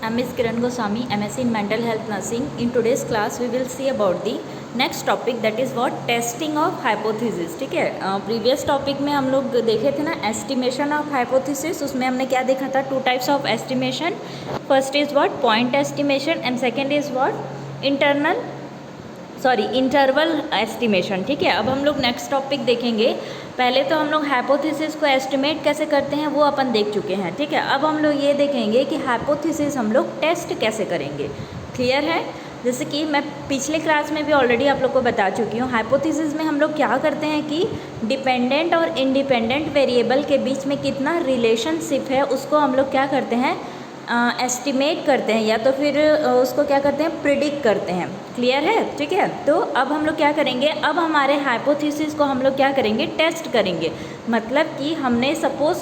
I'm Ms. Kiran Goswami, MSc in Mental Health Nursing. In today's class, we will see about the next topic, that is what testing of hypothesis. ठीक है, previous topic में हम लोग देखे थे ना estimation of hypothesis. उसमें हमने क्या देखा था? Two types of estimation. First is what? Point estimation and second is what? Interval estimation. ठीक है, अब हम लोग नेक्स्ट टॉपिक देखेंगे. पहले तो हम लोग हाइपोथेसिस को एस्टिमेट कैसे करते हैं वो अपन देख चुके हैं. ठीक है, अब हम लोग ये देखेंगे कि हाइपोथेसिस हम लोग टेस्ट कैसे करेंगे. क्लियर है? जैसे कि मैं पिछले क्लास में भी ऑलरेडी आप लोग को बता चुकी हूँ. हाइपोथेसिस में हम लोग क्या करते हैं कि डिपेंडेंट और इंडिपेंडेंट वेरिएबल के बीच में कितना रिलेशनशिप है उसको हम लोग क्या करते हैं? एस्टिमेट करते हैं, या तो फिर उसको क्या करते हैं? प्रिडिक्ट करते हैं. क्लियर है? ठीक है, तो अब हम लोग क्या करेंगे? अब हमारे हाइपोथेसिस को हम लोग क्या करेंगे? टेस्ट करेंगे. मतलब कि हमने सपोज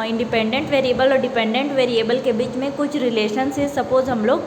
इंडिपेंडेंट वेरिएबल और डिपेंडेंट वेरिएबल के बीच में कुछ रिलेशन से सपोज हम लोग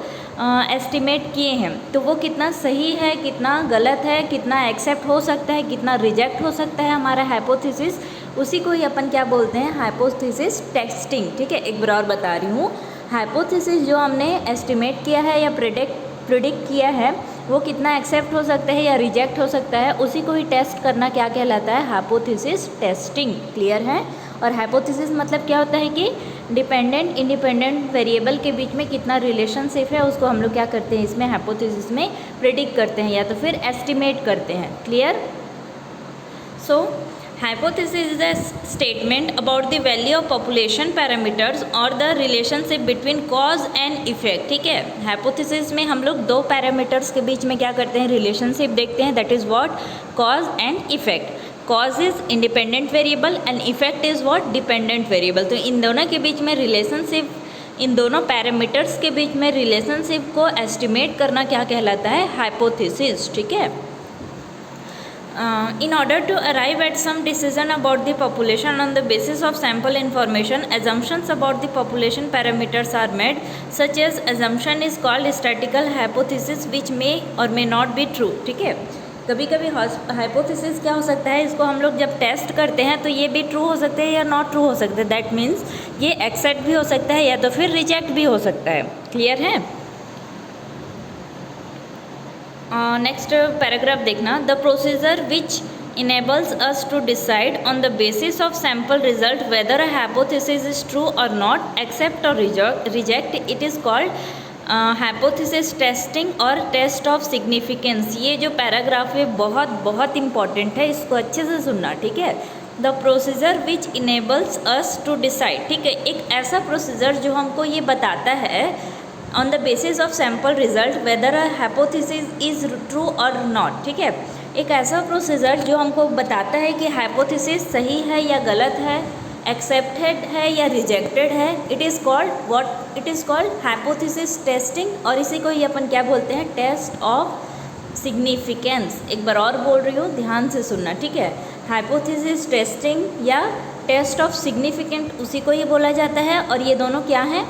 एस्टिमेट किए हैं, तो वो कितना सही है, कितना गलत है, कितना एक्सेप्ट हो सकता है, कितना रिजेक्ट हो सकता है हमारा हाइपोथेसिस, उसी को ही अपन क्या बोलते हैं? Hypothesis testing. ठीक है, एक बार और बता रही हूँ. हाइपोथेसिस जो हमने एस्टिमेट किया है या प्रिडिक्ट किया है वो कितना एक्सेप्ट हो सकता है या रिजेक्ट हो सकता है, उसी को ही टेस्ट करना क्या कहलाता है? Hypothesis testing. क्लियर है? और हाइपोथेसिस मतलब क्या होता है कि डिपेंडेंट इंडिपेंडेंट वेरिएबल के बीच में कितना रिलेशनशिप है उसको हम लोग क्या करते हैं? इसमें हाइपोथेसिस में प्रिडिक्ट करते हैं या तो फिर एस्टिमेट करते हैं. Clear? So hypothesis is a statement about the value of population parameters or the relationship between cause and effect. ठीक है, hypothesis में हम लोग दो पैरामीटर्स के बीच में क्या करते हैं? रिलेशनशिप देखते हैं. That is what? Cause and effect. Cause is independent variable and effect is what? Dependent variable. तो इन दोनों के बीच में रिलेशनशिप, इन दोनों पैरामीटर्स के बीच में रिलेशनशिप को एस्टिमेट करना क्या कहलाता है? हाइपोथेसिस. ठीक है. In order to arrive at some decision about the population on the basis of sample information, assumptions about the population parameters are made. Such as assumption is called statistical hypothesis which may or may not be true. ठीक है, कभी कभी hypothesis क्या हो सकता है? इसको हम लोग जब टेस्ट करते हैं तो ये भी ट्रू हो सकते हैं या नॉट ट्रू हो सकते हैं. दैट मीन्स ये एक्सेप्ट भी हो सकता है या तो फिर रिजेक्ट भी हो सकता है. क्लियर है? नेक्स्ट पैराग्राफ देखना. The procedure which enables us to decide on the basis of sample result whether a hypothesis is true और नॉट, एक्सेप्ट और reject, it is called hypothesis testing और टेस्ट ऑफ सिग्निफिकेंस. ये जो paragraph है बहुत बहुत important है, इसको अच्छे से सुनना. ठीक है, the procedure which enables us to decide. ठीक है, एक ऐसा प्रोसीजर जो हमको ये बताता है on the basis of sample result whether a hypothesis is true और नॉट. ठीक है, एक ऐसा प्रोसीजर जो हमको बताता है कि हाइपोथेसिस सही है या गलत है, एक्सेप्टेड है या रिजेक्टेड है. It is called what? It is called hypothesis testing. और इसी को ही अपन क्या बोलते हैं? Test of significance. एक बार और बोल रही हूँ, ध्यान से सुनना. ठीक है, हाइपोथेसिस टेस्टिंग या टेस्ट ऑफ सिग्निफिकेंट उसी को ही बोला जाता है. और ये दोनों क्या हैं?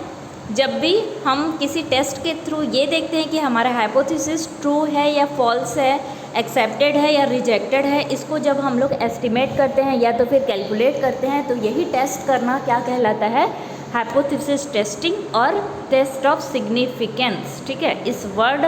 जब भी हम किसी टेस्ट के थ्रू ये देखते हैं कि हमारा हाइपोथेसिस ट्रू है या फॉल्स है, एक्सेप्टेड है या रिजेक्टेड है, इसको जब हम लोग एस्टिमेट करते हैं या तो फिर कैलकुलेट करते हैं, तो यही टेस्ट करना क्या कहलाता है? हाइपोथेसिस टेस्टिंग और टेस्ट ऑफ सिग्निफिकेंस. ठीक है, इस वर्ड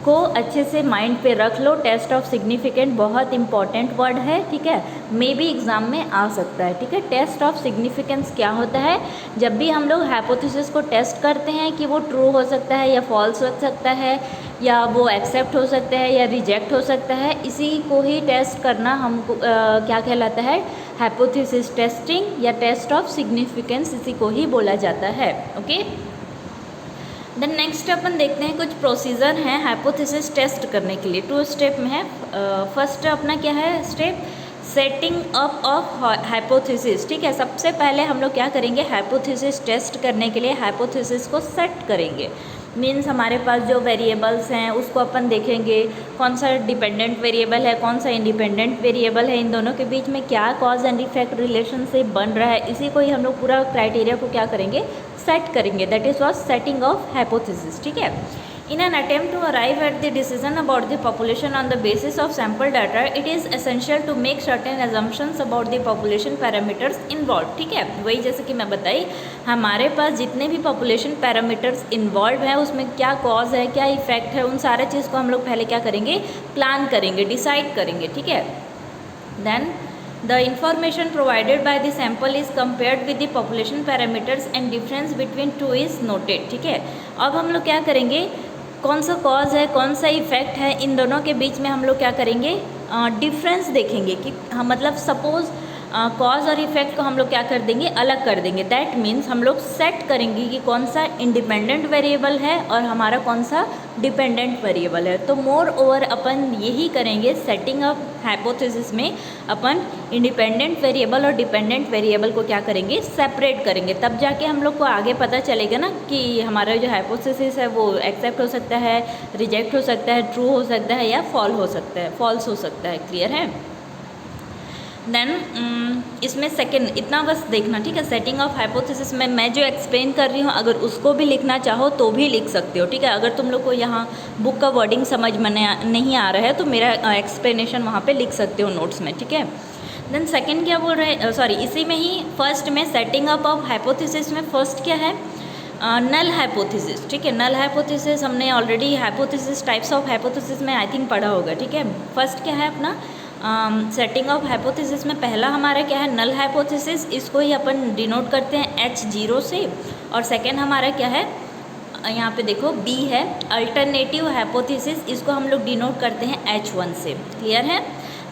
को अच्छे से माइंड पे रख लो. टेस्ट ऑफ सिग्निफिकेंट बहुत इंपॉर्टेंट वर्ड है. ठीक है, मे भी एग्ज़ाम में आ सकता है. ठीक है, टेस्ट ऑफ सिग्निफिकेंस क्या होता है? जब भी हम लोग हाइपोथेसिस को टेस्ट करते हैं कि वो ट्रू हो सकता है या फॉल्स हो सकता है, या वो एक्सेप्ट हो सकता है या रिजेक्ट हो सकता है, इसी को ही टेस्ट करना हमको क्या कहलाता है? हाइपोथेसिस टेस्टिंग या टेस्ट ऑफ सिग्निफिकेंस, इसी को ही बोला जाता है. ओके, देन नेक्स्ट अपन देखते हैं कुछ प्रोसीजर हैं हाइपोथेसिस टेस्ट करने के लिए. 2 स्टेप में है. फर्स्ट अपना क्या है step? Setting up of hypothesis. ठीक है, सबसे पहले हम लोग क्या करेंगे? हाइपोथेसिस टेस्ट करने के लिए हाइपोथेसिस को सेट करेंगे. मीन्स हमारे पास जो वेरिएबल्स हैं उसको अपन देखेंगे, कौन सा डिपेंडेंट वेरिएबल है, कौन सा इंडिपेंडेंट वेरिएबल है, इन दोनों के बीच में क्या कॉज एंड इफेक्ट रिलेशनशिप बन रहा है. इसी को ही हम लोग पूरा क्राइटेरिया को क्या करेंगे? सेट करेंगे. That is what setting of hypothesis. ठीक है, In an attempt to arrive at the decision about the population on the basis of sample data, it is essential to make certain assumptions about the population parameters involved. ठीक है, वही जैसे कि मैं बताई, हमारे पास जितने भी population parameters involved हैं उसमें क्या cause है, क्या effect है, उन सारे चीज़ को हम लोग पहले क्या करेंगे, प्लान करेंगे, डिसाइड करेंगे. ठीक है. Then the information provided by the sample is compared with the population parameters and difference between two is noted. ठीक है. अब हम लोग क्या करेंगे, कौन सा कॉज है, कौन सा इफेक्ट है, इन दोनों के बीच में हम लोग क्या करेंगे, डिफरेंस देखेंगे कि हम मतलब सपोज कॉज और इफेक्ट को हम लोग क्या कर देंगे, अलग कर देंगे. दैट मीन्स हम लोग सेट करेंगे कि कौन सा इंडिपेंडेंट वेरिएबल है और हमारा कौन सा डिपेंडेंट वेरिएबल है. तो मोर ओवर अपन यही करेंगे सेटिंग अप हाइपोथेसिस में, अपन इंडिपेंडेंट वेरिएबल और डिपेंडेंट वेरिएबल को क्या करेंगे, सेपरेट करेंगे. तब जाके हम लोग को आगे पता चलेगा ना कि हमारा जो हाइपोथेसिस है वो एक्सेप्ट हो सकता है, रिजेक्ट हो सकता है, ट्रू हो सकता है या फॉल्स हो सकता है. क्लियर है. देन इसमें सेकंड इतना बस देखना. ठीक है. सेटिंग ऑफ हाइपोथेसिस में मैं जो एक्सप्लेन कर रही हूँ अगर उसको भी लिखना चाहो तो भी लिख सकते हो. ठीक है. अगर तुम लोग को यहाँ बुक का वर्डिंग समझ में नहीं आ रहा है तो मेरा एक्सप्लेनेशन वहाँ पे लिख सकते हो नोट्स में. ठीक है. देन सेकंड क्या बोल रहे हैं, सॉरी इसी में ही फर्स्ट में सेटिंग अप ऑफ हाइपोथेसिस में फर्स्ट क्या है, नल हाइपोथेसिस. ठीक है. नल हाइपोथेसिस हमने already hypothesis types of hypothesis में आई थिंक पढ़ा होगा. ठीक है. फर्स्ट क्या है अपना सेटिंग ऑफ हाइपोथेसिस में पहला हमारा क्या है, नल हाइपोथेसिस. इसको ही अपन डिनोट करते हैं H0 से. और सेकंड हमारा क्या है, यहाँ पे देखो B है, अल्टरनेटिव हाइपोथेसिस. इसको हम लोग डिनोट करते हैं H1 से. क्लियर है.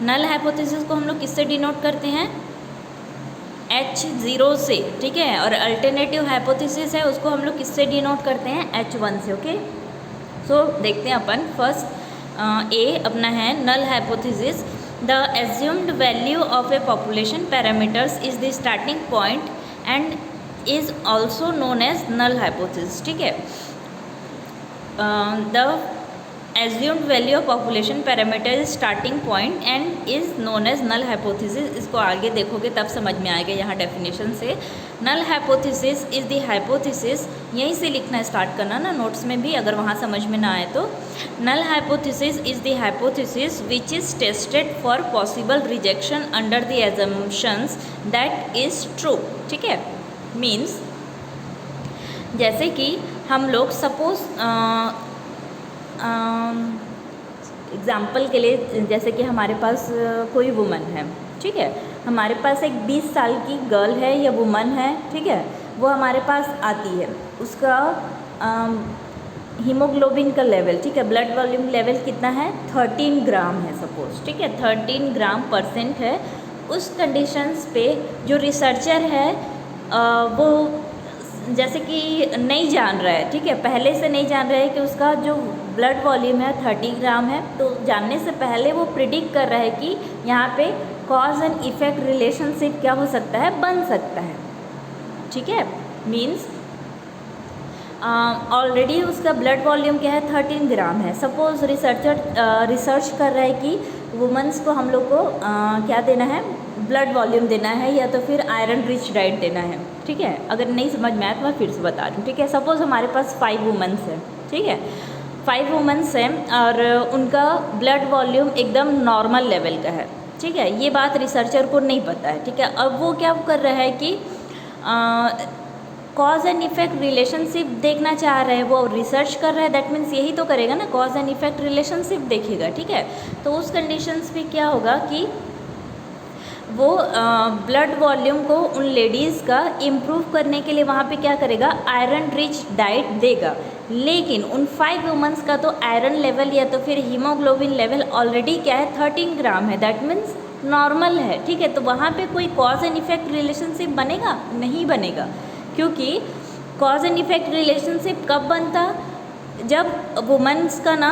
नल हाइपोथेसिस को हम लोग किससे डिनोट करते हैं, H0 से. ठीक है. और अल्टरनेटिव हाइपोथेसिस है उसको हम लोग किससे डिनोट करते हैं, H1 से. ओके. सो देखते हैं अपन. फर्स्ट A अपना है null hypothesis. The assumed value of a population parameters is the starting point and is also known as null hypothesis. ठीक है. The assumed value of population parameter is starting point and is known as null hypothesis. इसको आगे देखोगे तब समझ में आएगा यहाँ डेफिनेशन से. null hypothesis is the hypothesis, यहीं से लिखना स्टार्ट करना ना नोट्स में भी अगर वहाँ समझ में ना आए तो. null hypothesis is the hypothesis which is tested for possible rejection under the assumptions that is true. ठीक है. मीन्स जैसे कि हम लोग सपोज एग्ज़ाम्पल के लिए जैसे कि हमारे पास कोई वुमन है. ठीक है. हमारे पास एक 20 साल की गर्ल है या वुमन है. ठीक है. वो हमारे पास आती है. उसका हीमोग्लोबिन का लेवल, ठीक है, ब्लड वॉल्यूम लेवल कितना है, 13 ग्राम है सपोज. ठीक है. 13 ग्राम % है. उस कंडीशंस पे जो रिसर्चर है वो जैसे कि नहीं जान रहा है. ठीक है. पहले से नहीं जान रहा है कि उसका जो ब्लड वॉल्यूम है 30 ग्राम है. तो जानने से पहले वो प्रिडिक्ट कर रहा है कि यहाँ पे कॉज एंड इफेक्ट रिलेशनशिप क्या हो सकता है, बन सकता है. ठीक है. मीन्स ऑलरेडी उसका ब्लड वॉल्यूम क्या है, 13 ग्राम है. सपोज रिसर्चर रिसर्च कर रहा है कि वुमेंस को हम लोग को क्या देना है, ब्लड वॉल्यूम देना है या तो फिर आयरन रिच डाइट देना है. ठीक है. अगर नहीं समझ में आया तो मैं फिर से बता दूँ. ठीक है. सपोज हमारे पास 5 वुमेंस है. ठीक है. 5 वुमेंस हैं और उनका ब्लड वॉल्यूम एकदम नॉर्मल लेवल का है. ठीक है. ये बात रिसर्चर को नहीं पता है. ठीक है. अब वो क्या कर रहा है कि कॉज एंड इफेक्ट रिलेशनशिप देखना चाह रहा है. वो रिसर्च कर रहा है. दैट मीन्स यही तो करेगा ना, कॉज एंड इफेक्ट रिलेशनशिप देखेगा. ठीक है. तो उस कंडीशंस पे क्या होगा कि वो ब्लड वॉल्यूम को उन लेडीज़ का इम्प्रूव करने के लिए वहाँ पे क्या करेगा, आयरन रिच डाइट देगा. लेकिन उन 5 वुमेंस का तो आयरन लेवल या तो फिर हीमोग्लोबिन लेवल ऑलरेडी क्या है, 13 ग्राम है. दैट मीन्स नॉर्मल है. ठीक है. तो वहाँ पे कोई कॉज एंड इफेक्ट रिलेशनशिप बनेगा, नहीं बनेगा. क्योंकि कॉज एंड इफेक्ट रिलेशनशिप कब बनता, जब वुमेंस का ना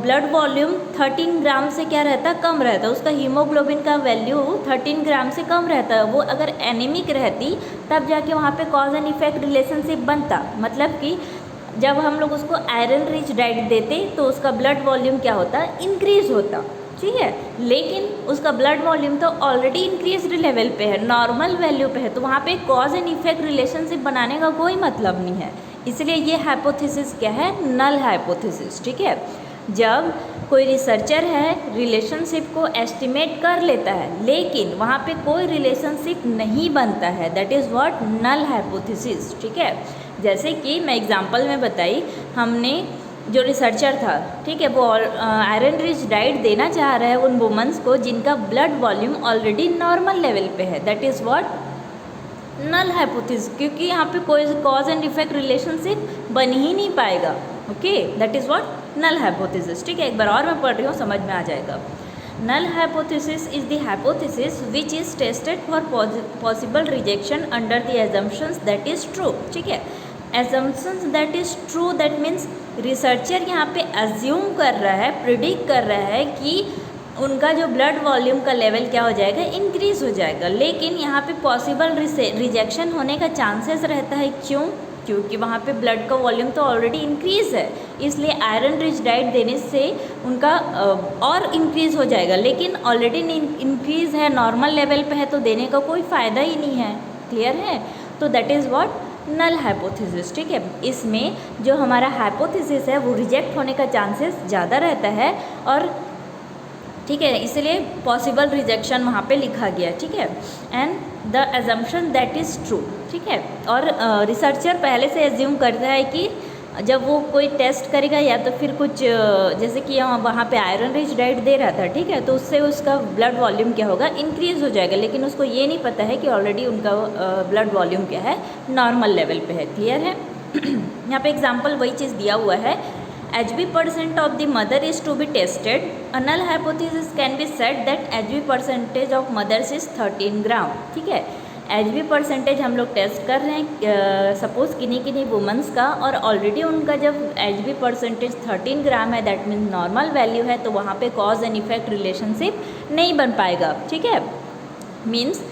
ब्लड वॉल्यूम 13 ग्राम से क्या रहता, कम रहता. उसका हीमोग्लोबिन का वैल्यू 13 ग्राम से कम रहता है. वो अगर एनीमिक रहती तब जाके वहाँ पे कॉज एंड इफेक्ट रिलेशनशिप बनता. मतलब कि जब हम लोग उसको आयरन रिच डाइट देते तो उसका ब्लड वॉल्यूम क्या होता, इंक्रीज होता. ठीक है. लेकिन उसका ब्लड वॉल्यूम तो ऑलरेडी इंक्रीज्ड लेवल पे है, नॉर्मल वैल्यू पे है. तो वहाँ पे कॉज एंड इफेक्ट रिलेशनशिप बनाने का कोई मतलब नहीं है. इसलिए ये हाइपोथेसिस क्या है, नल हाइपोथेसिस, ठीक है। जब कोई रिसर्चर है रिलेशनशिप को एस्टिमेट कर लेता है लेकिन वहाँ पे कोई रिलेशनशिप नहीं बनता है, that is what null hypothesis, ठीक है। जैसे कि मैं एग्जांपल में बताई, हमने जो रिसर्चर था, ठीक है, वो आयरन रिच डाइट देना चाह रहा है उन वुमेन्स को जिनका blood volume already normal level पे है, that is what null hypothesis, क्योंकि यहाँ पे कोई कॉज एंड इफेक्ट रिलेशनशिप बन ही नहीं पाएगा, okay, that is what null hypothesis, ठीक है। एक बार और मैं पढ़ रही हूँ, समझ में आ जाएगा। Null hypothesis is the hypothesis which is tested for possible rejection under the assumptions that is true, ठीक है। Assumptions that is true, that means researcher यहाँ पे अज्यूम कर रहा है, प्रिडिक्ट कर रहा है कि उनका जो ब्लड वॉल्यूम का लेवल क्या हो जाएगा, इंक्रीज़ हो जाएगा, लेकिन यहाँ पे पॉसिबल रिजेक्शन होने का चांसेस रहता है, क्यों? क्योंकि वहाँ पे ब्लड का वॉल्यूम तो ऑलरेडी इंक्रीज़ है, इसलिए आयरन रिच डाइट देने से उनका और इंक्रीज़ हो जाएगा, लेकिन ऑलरेडी इंक्रीज़ है, नॉर्मल लेवल पे है, तो देने का कोई फ़ायदा ही नहीं है, क्लियर है। तो that is what null hypothesis, ठीक है। इसमें जो हमारा हाइपोथेसिस है वो रिजेक्ट होने का चांसेस ज़्यादा रहता है, और ठीक है, इसलिए पॉसिबल रिजेक्शन वहाँ पे लिखा गया, ठीक है। And the assumption that is true, ठीक है। और रिसर्चर पहले से एज्यूम करता है कि जब वो कोई टेस्ट करेगा या तो फिर कुछ जैसे कि वहाँ पे आयरन रिच डाइट दे रहा था, ठीक है, तो उससे उसका ब्लड वॉल्यूम क्या होगा, इंक्रीज़ हो जाएगा, लेकिन उसको ये नहीं पता है कि ऑलरेडी उनका ब्लड वॉल्यूम क्या है, नॉर्मल लेवल पे है, क्लियर है। यहाँ पे एग्जांपल वही चीज़ दिया हुआ है, HB% of the mother is to be tested. A null hypothesis can be said that HB% of mothers is 13 ग्राम, ठीक है। HB% हम लोग टेस्ट कर रहे हैं सपोज किन्हीं वुमेंस का, और ऑलरेडी उनका जब HB% 13 ग्राम है, दैट मीन्स नॉर्मल वैल्यू है, तो वहाँ पे कॉज एंड इफेक्ट रिलेशनशिप नहीं बन पाएगा, ठीक है। मीन्स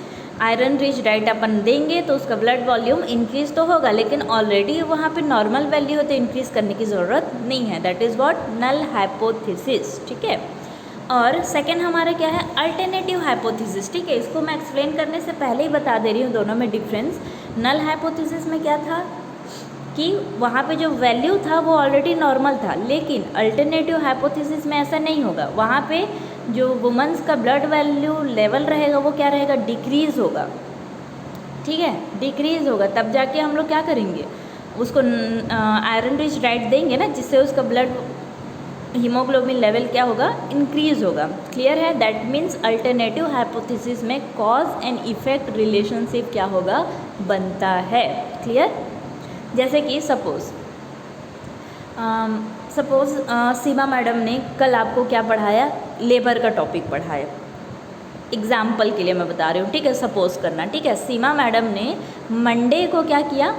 आयरन रिच डाइट अपन देंगे तो उसका ब्लड वॉल्यूम इंक्रीज़ तो होगा, लेकिन ऑलरेडी वहाँ पे नॉर्मल वैल्यू हो तो इंक्रीज़ करने की ज़रूरत नहीं है, that is what null hypothesis, ठीक है। और सेकेंड हमारा क्या है, अल्टरनेटिव हाइपोथेसिस, ठीक है। इसको मैं एक्सप्लेन करने से पहले ही बता दे रही हूँ दोनों में डिफरेंस। नल हाइपोथेसिस में क्या था कि वहाँ पे जो वैल्यू था वो ऑलरेडी नॉर्मल था, लेकिन अल्टरनेटिव हाइपोथेसिस में ऐसा नहीं होगा, वहाँ पे जो वुमेन्स का ब्लड वैल्यू लेवल रहेगा वो क्या रहेगा, डिक्रीज़ होगा, ठीक है, डिक्रीज़ होगा। तब जाके हम लोग क्या करेंगे, उसको आयरन रिच डाइट देंगे ना, जिससे उसका ब्लड हीमोग्लोबिन लेवल क्या होगा, इंक्रीज़ होगा, क्लियर है। दैट मीन्स अल्टरनेटिव हाइपोथेसिस में कॉज एंड इफेक्ट रिलेशनशिप क्या होगा, बनता है, क्लियर। जैसे कि सपोज़ सीमा मैडम ने कल आपको क्या पढ़ाया, लेबर का टॉपिक पढ़ाया, एग्जाम्पल के लिए मैं बता रही हूँ, ठीक है, सपोज़ करना, ठीक है। सीमा मैडम ने मंडे को क्या किया,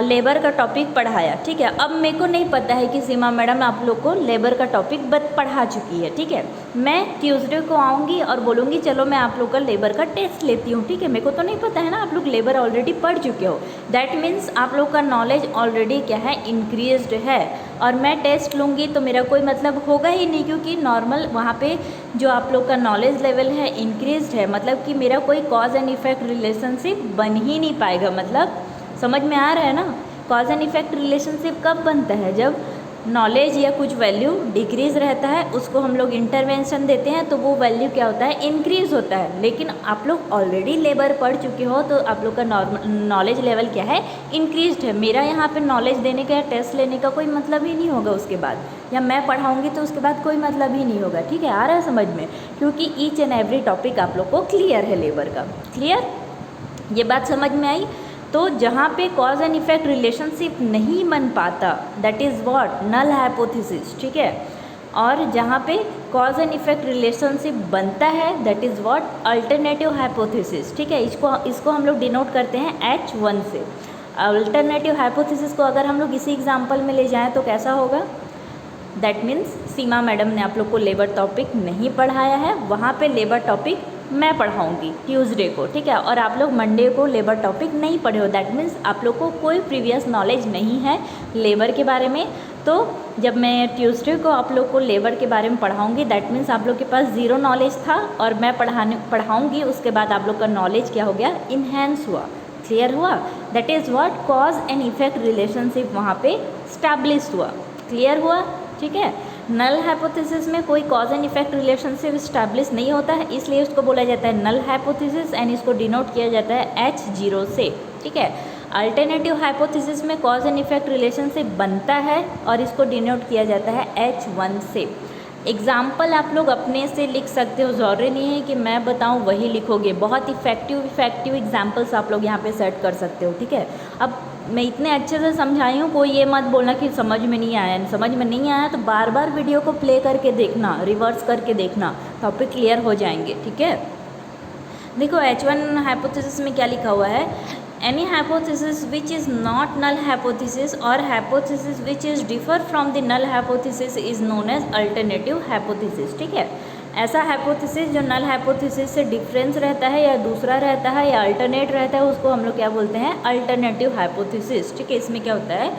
लेबर का टॉपिक पढ़ाया, ठीक है। अब मेरे को नहीं पता है कि सीमा मैडम आप लोग को लेबर का टॉपिक पढ़ा चुकी है, ठीक है। मैं ट्यूसडे को आऊँगी और बोलूँगी चलो मैं आप लोग का लेबर का टेस्ट लेती हूँ, ठीक है। मेरे को तो नहीं पता है ना, आप लोग लेबर ऑलरेडी पढ़ चुके हो, दैट मीन्स आप लोग का नॉलेज ऑलरेडी क्या है, इंक्रीज्ड है, और मैं टेस्ट लूँगी तो मेरा कोई मतलब होगा ही नहीं, क्योंकि नॉर्मल वहाँ पे जो आप लोग का नॉलेज लेवल है इंक्रीज्ड है, मतलब कि मेरा कोई कॉज एंड इफेक्ट रिलेशनशिप बन ही नहीं पाएगा। मतलब समझ में आ रहा है ना, कॉज एंड इफेक्ट रिलेशनशिप कब बनता है, जब नॉलेज या कुछ वैल्यू डिक्रीज़ रहता है, उसको हम लोग इंटरवेंशन देते हैं तो वो वैल्यू क्या होता है, इंक्रीज़ होता है। लेकिन आप लोग ऑलरेडी लेबर पढ़ चुके हो तो आप लोग का नॉलेज लेवल क्या है, इंक्रीज्ड है। मेरा यहाँ पे नॉलेज देने का या टेस्ट लेने का कोई मतलब ही नहीं होगा उसके बाद, या मैं पढ़ाऊँगी तो उसके बाद कोई मतलब ही नहीं होगा, ठीक है। आ रहा है समझ में, क्योंकि ईच एंड एवरी टॉपिक आप लोग को क्लियर है लेबर का, क्लियर, ये बात समझ में आई। तो जहाँ पे कॉज एंड इफेक्ट रिलेशनशिप नहीं बन पाता, that is what null hypothesis, ठीक है। और जहाँ पे कॉज एंड इफेक्ट रिलेशनशिप बनता है, that is what alternative hypothesis, ठीक है। इसको हम लोग डिनोट करते हैं H1 से। अल्टरनेटिव हाइपोथेसिस को अगर हम लोग इसी एग्जाम्पल में ले जाएँ तो कैसा होगा, दैट मीन्स सीमा मैडम ने आप लोग को लेबर टॉपिक नहीं पढ़ाया है, वहाँ पे लेबर टॉपिक मैं पढ़ाऊँगी ट्यूसडे को, ठीक है। और आप लोग मंडे को लेबर टॉपिक नहीं पढ़े हो, दैट मीन्स आप लोग को कोई प्रीवियस नॉलेज नहीं है लेबर के बारे में। तो जब मैं ट्यूसडे को आप लोग को लेबर के बारे में पढ़ाऊँगी, दैट मीन्स आप लोग के पास ज़ीरो नॉलेज था, और मैं पढ़ाऊँगी उसके बाद आप लोग का नॉलेज क्या हो गया, इन्हेंस हुआ, क्लियर हुआ? That is what cause and effect relationship वहाँ पे स्टैब्लिश हुआ। क्लियर हुआ? ठीक है। नल हाइपोथेसिस में कोई cause and effect relationship establish नहीं होता है, इसलिए उसको बोला जाता है नल हाइपोथेसिस एंड इसको डिनोट किया जाता है H0 से। ठीक है। अल्टरनेटिव हाइपोथेसिस में कॉज एंड इफेक्ट रिलेशनशिप बनता है और इसको डिनोट किया जाता है H1 से। एग्जाम्पल आप लोग अपने से लिख सकते हो, ज़रूरी नहीं है कि मैं बताऊं वही लिखोगे। बहुत इफेक्टिव एग्जाम्पल्स आप लोग यहाँ पे सेट कर सकते हो। ठीक है। अब मैं इतने अच्छे से समझाई हूँ, कोई ये मत बोलना कि समझ में नहीं आया। समझ में नहीं आया तो बार बार वीडियो को प्ले करके देखना, रिवर्स करके देखना, टॉपिक क्लियर हो जाएंगे। ठीक है। देखो H1 हाइपोथेसिस में क्या लिखा हुआ है, any hypothesis which is not null hypothesis और hypothesis which is differ from the null hypothesis is known as alternative hypothesis. ठीक है। ऐसा हाइपोथेसिस जो नल हाइपोथेसिस से डिफरेंस रहता है या दूसरा रहता है या अल्टरनेट रहता है, उसको हम लोग क्या बोलते हैं, अल्टरनेटिव हाइपोथेसिस। ठीक है। इसमें क्या होता है,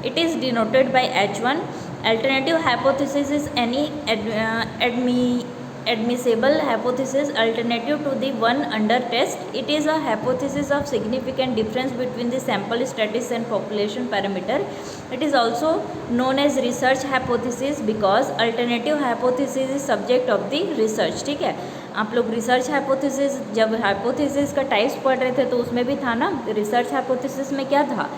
it is denoted by H1। Alternative hypothesis is any admissible hypothesis alternative to the one under test. It is a hypothesis of significant difference between the sample status and population parameter. It is also known as research hypothesis because alternative hypothesis is subject of the research. ठीक है। आप लोग research hypothesis, जब hypothesis का types पढ़ रहे थे तो उसमें भी था ना, रिसर्च हाइपोथेसिस में क्या था,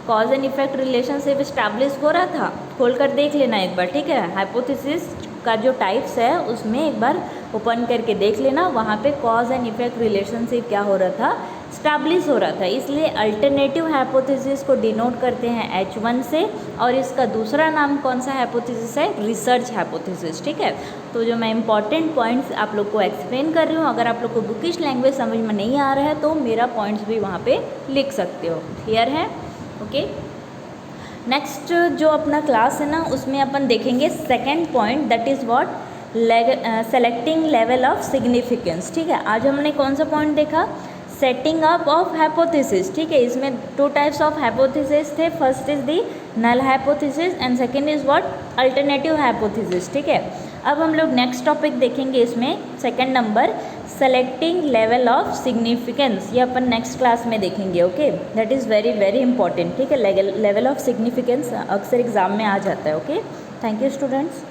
cause and effect relationship establish हो रहा था। खोल कर देख लेना एक बार। ठीक है। हाइपोथेसिस का जो टाइप्स है उसमें एक बार ओपन करके देख लेना, वहाँ पे कॉज एंड इफेक्ट रिलेशनशिप क्या हो रहा था, स्टैब्लिश हो रहा था। इसलिए अल्टरनेटिव हाइपोथेसिस को डिनोट करते हैं H1 से, और इसका दूसरा नाम कौन सा हाइपोथेसिस है, रिसर्च हाइपोथेसिस। ठीक है। तो जो मैं इंपॉर्टेंट पॉइंट्स आप लोग को एक्सप्लेन कर रही हूँ, अगर आप लोग को बुकिश लैंग्वेज समझ में नहीं आ रहा है तो मेरा पॉइंट्स भी वहाँ पे लिख सकते हो। क्लियर है? ओके। नेक्स्ट जो अपना क्लास है ना, उसमें अपन देखेंगे second point, that is what, selecting level of significance. ठीक है। आज हमने कौन सा पॉइंट देखा, सेटिंग अप ऑफ हाइपोथेसिस। ठीक है। इसमें 2 टाइप्स ऑफ हाइपोथेसिस थे, first is the null hypothesis and second is what, alternative hypothesis. ठीक है। अब हम लोग नेक्स्ट टॉपिक देखेंगे, इसमें second number, selecting level of significance. ये अपन नेक्स्ट क्लास में देखेंगे। Okay. That is very very important. ठीक है। लेवल ऑफ सिग्निफिकेंस अक्सर एग्जाम में आ जाता है। ओके। Thank you students.